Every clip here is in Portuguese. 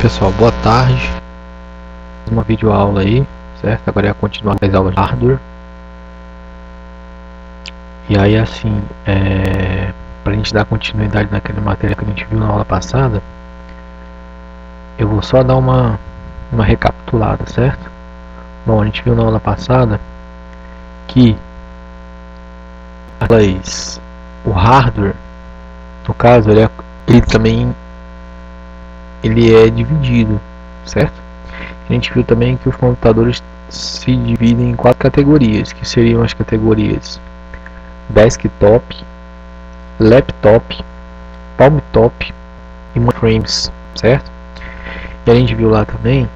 Pessoal, boa tarde. Uma videoaula aí, certo? Agora é a continuar as aulas de hardware. E aí assim, pra gente dar continuidade naquela matéria que a gente viu na aula passada, eu vou só dar uma recapitulada, certo? Bom, a gente viu na aula passada que o hardware, no caso, ele também é dividido, certo? A gente viu também que os computadores se dividem em 4 categorias, que seriam as categorias desktop, laptop, palmtop e mainframes, certo? E a gente viu lá também,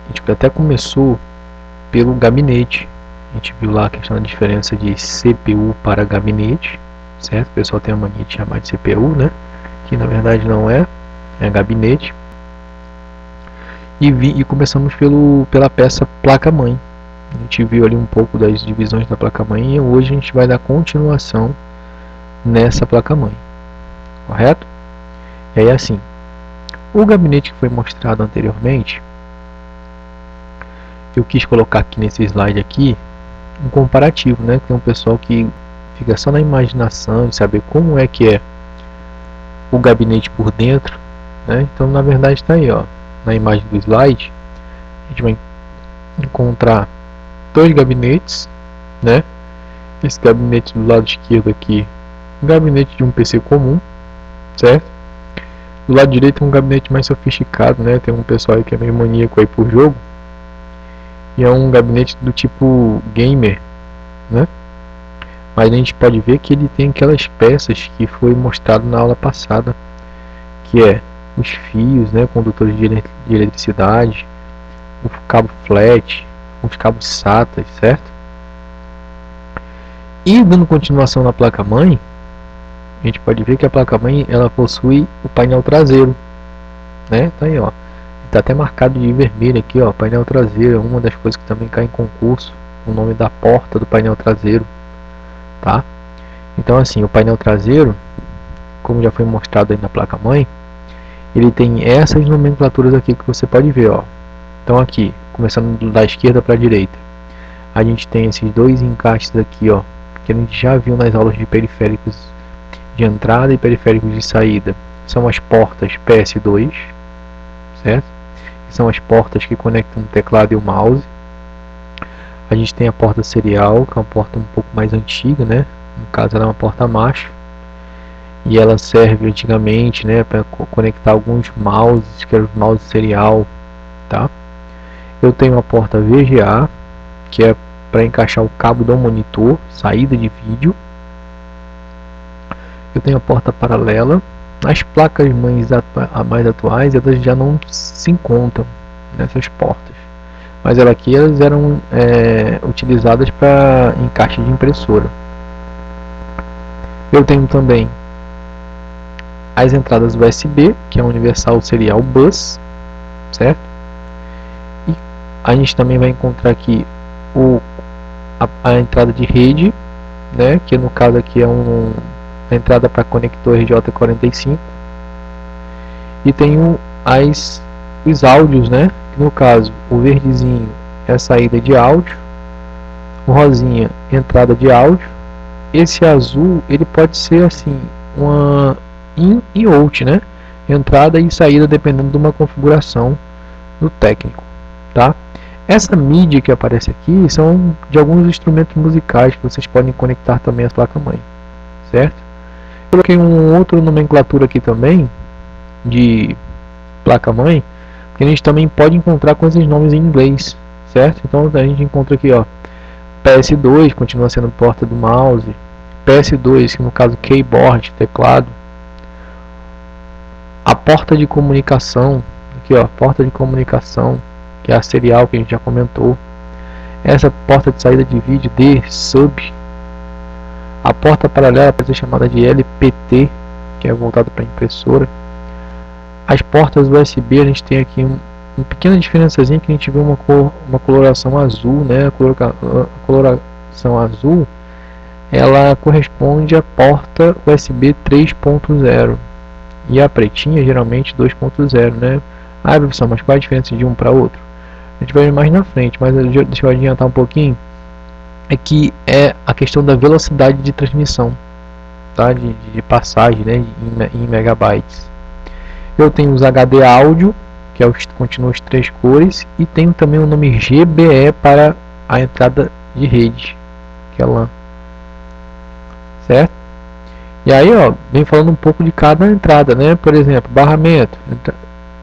a gente até começou pelo gabinete. A gente viu lá a questão da diferença de CPU para gabinete, certo? O pessoal tem a mania de chamar de CPU, né? Que na verdade não é gabinete. E começamos pela peça placa-mãe. A gente viu ali um pouco das divisões da placa-mãe e hoje a gente vai dar continuação nessa placa-mãe, correto? E aí assim, o gabinete que foi mostrado anteriormente, eu quis colocar aqui nesse slide aqui um comparativo, né? Tem um pessoal que fica só na imaginação de saber como é que é o gabinete por dentro, né? Então na verdade está aí, ó, na imagem do slide a gente vai encontrar 2 gabinetes, né? Esse gabinete do lado esquerdo aqui, um gabinete de um PC comum, certo? Do lado direito um gabinete mais sofisticado, né? Tem um pessoal aí que é meio maníaco aí por jogo, e é um gabinete do tipo gamer, né? Mas a gente pode ver que ele tem aquelas peças que foi mostrado na aula passada, que é os fios, né, condutores de eletricidade, o cabo flat, os cabos SATA, certo? E dando continuação na placa-mãe, a gente pode ver que a placa-mãe ela possui o painel traseiro, né? Tá aí, ó. Tá até marcado de vermelho aqui, ó, painel traseiro, é uma das coisas que também cai em concurso, o nome da porta do painel traseiro, tá? Então assim, o painel traseiro, como já foi mostrado aí na placa-mãe, ele tem essas nomenclaturas aqui que você pode ver, ó. Então aqui, começando da esquerda para a direita, a gente tem esses 2 encaixes aqui, ó, que a gente já viu nas aulas de periféricos de entrada e periféricos de saída. São as portas PS2, certo? Que são as portas que conectam o teclado e o mouse. A gente tem a porta serial, que é uma porta um pouco mais antiga, né? No caso ela é uma porta macho, e ela serve antigamente, né, para conectar alguns mouses, que eram os mouse serial, tá? Eu tenho uma porta VGA, que é para encaixar o cabo do monitor, saída de vídeo. Eu tenho a porta paralela. As placas mães mais atuais, elas já não se encontram nessas portas, mas elas eram utilizadas para encaixe de impressora. Eu tenho também as entradas USB, que é a Universal Serial Bus, certo? E a gente também vai encontrar aqui a entrada de rede, né? Que no caso aqui é a entrada para conector RJ45. E tenho os áudios, né? Que no caso o verdezinho é a saída de áudio, o rosinha entrada de áudio. Esse azul ele pode ser assim uma in e out, né? Entrada e saída dependendo de uma configuração do técnico, tá? Essa mídia que aparece aqui são de alguns instrumentos musicais que vocês podem conectar também à placa-mãe, certo? Eu coloquei uma outra nomenclatura aqui também de placa-mãe, que a gente também pode encontrar com esses nomes em inglês, certo? Então a gente encontra aqui, ó, PS2 continua sendo porta do mouse, PS2 que no caso keyboard, teclado, a porta de comunicação aqui, ó, porta de comunicação, que é a serial que a gente já comentou, essa porta de saída de vídeo de sub, a porta paralela pode ser chamada de LPT, que é voltada para impressora. As portas USB, a gente tem aqui uma pequena diferençazinha, que a gente vê uma coloração azul, né? A coloração azul ela corresponde à porta USB 3.0 e a pretinha geralmente 2.0, né? Ah, professor, mas qual a diferença de um para outro? A gente vai ver mais na frente, mas deixa eu adiantar um pouquinho. É que é a questão da velocidade de transmissão, tá? de passagem, né? em megabytes. Eu tenho os HD áudio, que continua as 3 cores, e tenho também o nome GBE para a entrada de rede, que é LAN, certo? E aí, ó, vem falando um pouco de cada entrada, né? Por exemplo, barramento,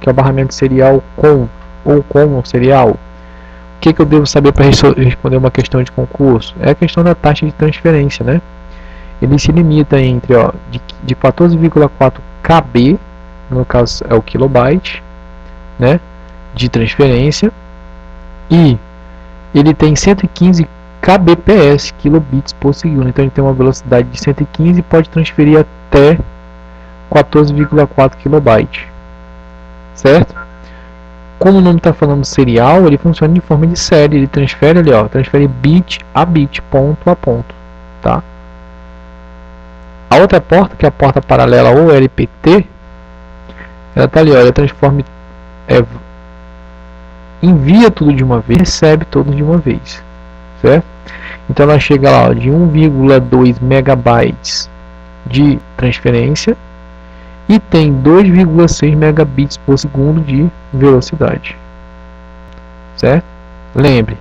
que é o barramento serial com ou common serial. O que eu devo saber para responder uma questão de concurso? É a questão da taxa de transferência, né? Ele se limita entre, ó, de 14,4 KB, no caso é o kilobyte, né, de transferência, e ele tem 115 kbps, kilobits por segundo. Então ele tem uma velocidade de 115 e pode transferir até 14,4 kilobytes, certo? Como o nome está falando serial, ele funciona de forma de série. Ele transfere ali, ó, transfere bit a bit, ponto a ponto, tá? A outra porta, que é a porta paralela ou LPT, ela tá ali, ó, ela transforma, envia tudo de uma vez, recebe tudo de uma vez, certo? Então ela chega lá, ó, de 1,2 megabytes de transferência e tem 2,6 megabits por segundo de velocidade, certo? Lembre,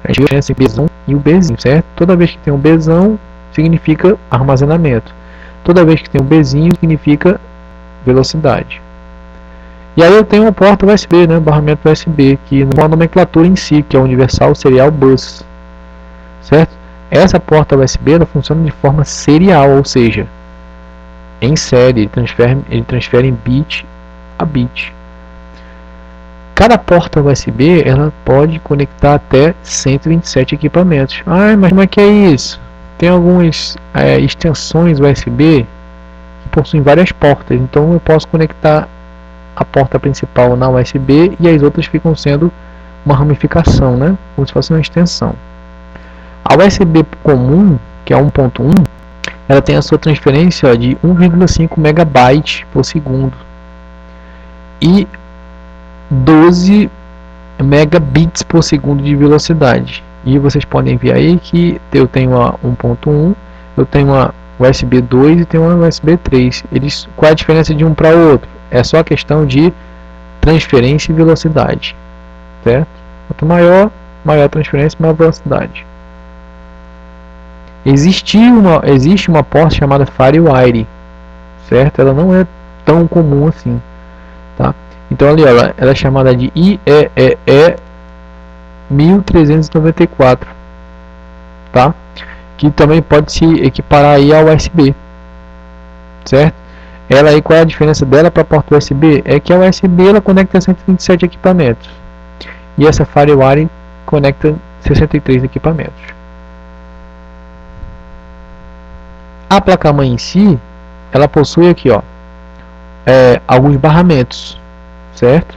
a diferença entre o Bzão e o Bzinho, certo? Toda vez que tem um Bzão significa armazenamento, toda vez que tem um Bzinho significa velocidade. E aí eu tenho uma porta USB, né, barramento USB, que não é a nomenclatura em si, que é o Universal Serial Bus, certo? Essa porta USB ela funciona de forma serial, ou seja, em série, ele transfere em bit a bit. Cada porta USB ela pode conectar até 127 equipamentos. Ah, mas como é que é isso? Tem algumas extensões USB que possuem várias portas, então eu posso conectar a porta principal na USB e as outras ficam sendo uma ramificação, né? Como se fosse uma extensão. A USB comum, que é 1.1, ela tem a sua transferência de 1,5 megabytes por segundo e 12 megabits por segundo de velocidade. E vocês podem ver aí que eu tenho a 1.1, eu tenho a USB 2 e tenho uma USB 3. Qual é a diferença de um para o outro? É só a questão de transferência e velocidade, certo? Quanto maior transferência, maior velocidade. Existe uma porta chamada FireWire, certo? Ela não é tão comum assim, tá? Então ali ela é chamada de IEEE 1394, tá? Que também pode se equiparar aí ao USB, certo? Ela aí, qual é a diferença dela para a porta USB? É que a USB ela conecta 127 equipamentos e essa FireWire conecta 63 equipamentos. A placa-mãe em si, ela possui aqui, ó, alguns barramentos, certo?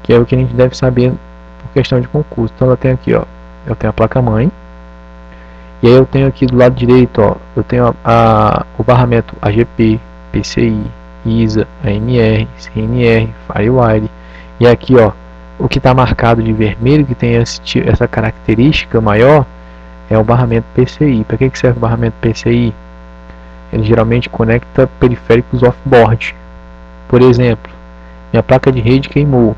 Que é o que a gente deve saber por questão de concurso. Então ela tem aqui, ó, eu tenho a placa-mãe e aí eu tenho aqui do lado direito, ó, eu tenho o barramento AGP, PCI, ISA, AMR, CNR, FireWire. E aqui, ó, o que está marcado de vermelho, que tem essa característica maior, é o barramento PCI. Para que serve o barramento PCI? Ele geralmente conecta periféricos off-board. Por exemplo, minha placa de rede queimou.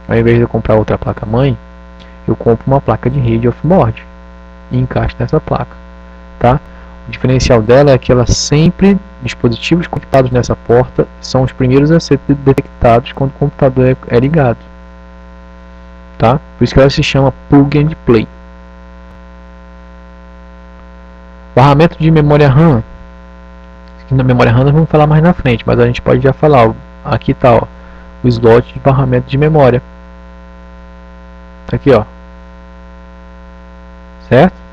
Ao invés de eu comprar outra placa-mãe, eu compro uma placa de rede off-board e encaixo nessa placa, tá? O diferencial dela é que ela sempre, dispositivos conectados nessa porta são os primeiros a ser detectados quando o computador é ligado, tá? Por isso que ela se chama Plug and Play. Barramento de memória RAM. Na memória RAM nós vamos falar mais na frente, mas a gente pode já falar, ó, aqui está, ó, o slot de barramento de memória, aqui, ó, certo?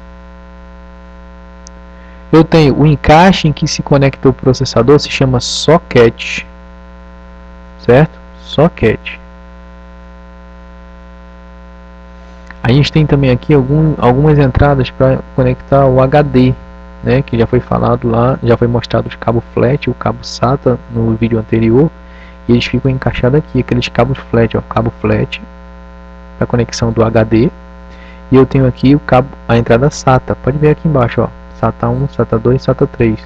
Eu tenho o encaixe em que se conecta o processador, se chama socket, certo? Socket. A gente tem também aqui algumas entradas para conectar o HD, né, que já foi falado lá, já foi mostrado os cabos flat e o cabo SATA no vídeo anterior, e eles ficam encaixados aqui, aqueles cabos flat, ó, cabo flat para conexão do HD, e eu tenho aqui o cabo, a entrada SATA, pode ver aqui embaixo, ó, SATA 1, SATA 2, SATA 3,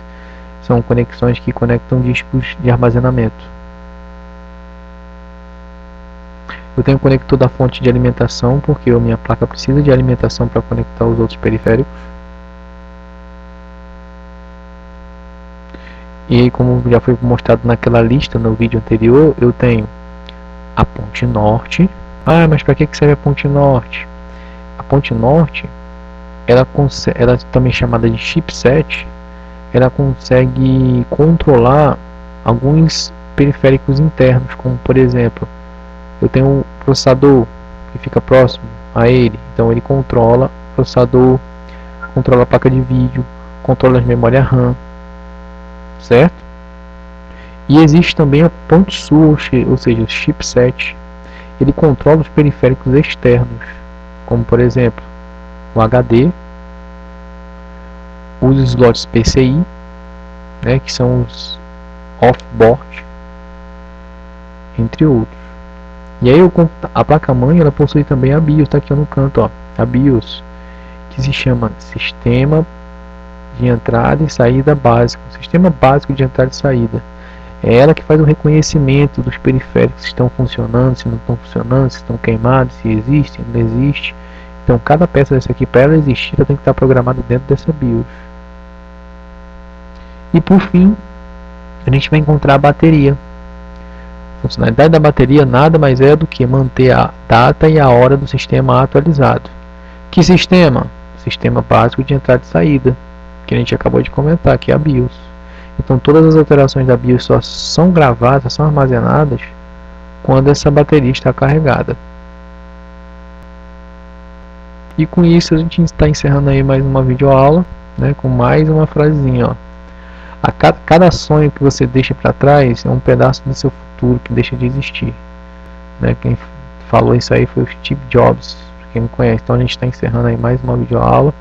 são conexões que conectam discos de armazenamento. Eu tenho o conector da fonte de alimentação, porque a minha placa precisa de alimentação para conectar os outros periféricos. E como já foi mostrado naquela lista no vídeo anterior, eu tenho a ponte norte. Ah, mas para que serve a ponte norte? A ponte norte, ela também chamada de chipset, ela consegue controlar alguns periféricos internos, como por exemplo, eu tenho um processador que fica próximo a ele, então ele controla o processador, controla a placa de vídeo, controla as memórias RAM, certo? E existe também a ponte sul, ou seja, o chipset. Ele controla os periféricos externos, como por exemplo o HD, os slots PCI, né, que são os off-board, entre outros. E aí a placa-mãe, ela possui também a BIOS, está aqui no canto, ó, a BIOS, que se chama Sistema de Entrada e Saída Básico, Sistema Básico de Entrada e Saída. É ela que faz o reconhecimento dos periféricos, se estão funcionando, se não estão funcionando, se estão queimados, se existe, se não existe. Então cada peça dessa aqui, para ela existir, ela tem que estar programada dentro dessa BIOS. E por fim, a gente vai encontrar a bateria. A funcionalidade da bateria nada mais é do que manter a data e a hora do sistema atualizado. Que sistema? Sistema básico de entrada e saída, que a gente acabou de comentar, que é a BIOS. Então todas as alterações da BIOS só são gravadas, são armazenadas quando essa bateria está carregada. E com isso a gente está encerrando aí mais uma videoaula, né, com mais uma frasezinha, ó. Cada sonho que você deixa para trás é um pedaço do seu futuro que deixa de existir, né? Quem falou isso aí foi o Steve Jobs, quem não conhece. Então a gente está encerrando aí mais uma videoaula.